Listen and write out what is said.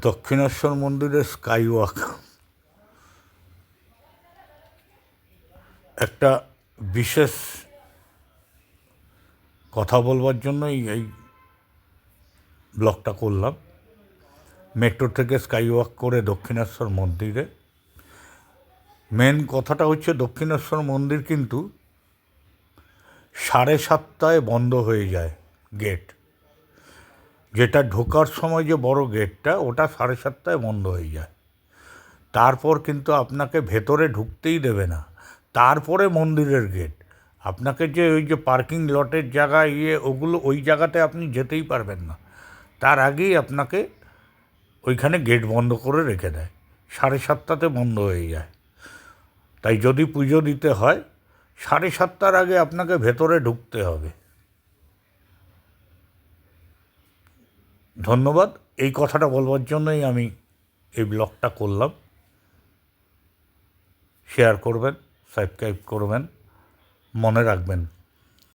দক্ষিণেশ্বর মন্দিরের sky walk একটা বিশেষ কথা বলবার জন্যই এই ব্লগটা করলাম। মেট্রো থেকে স্কাই ওয়াক করে দক্ষিণেশ্বর মন্দিরে। মেন কথাটা হচ্ছে দক্ষিণেশ্বর মন্দির কিন্তু 7:30টায় বন্ধ হয়ে যায় গেট। যেটা ঢোকার সময় যে বড় গেটটা, ওটা 7:30টায় বন্ধ হয়ে যায়। তারপর কিন্তু আপনাকে ভেতরে ঢুকতেই দেবে না। তারপরে মন্দিরের গেট। আপনাকে যে ওই যে পার্কিং লটের জায়গা ওগুলো, ওই জায়গাতে আপনি যেতেই পারবেন না। তার আগেই আপনাকে ওইখানে গেট বন্ধ করে রেখে দেয়। 7:30টাতে বন্ধ হয়ে যায়। তাই যদি পুজো দিতে হয় 7:30টার আগে আপনাকে ভেতরে ঢুকতে হবে। ধন্যবাদ। এই কথাটা বলবার জন্যই আমি এই ব্লগটা করলাম। শেয়ার করবেন, সাবস্ক্রাইব করবেন, মনে রাখবেন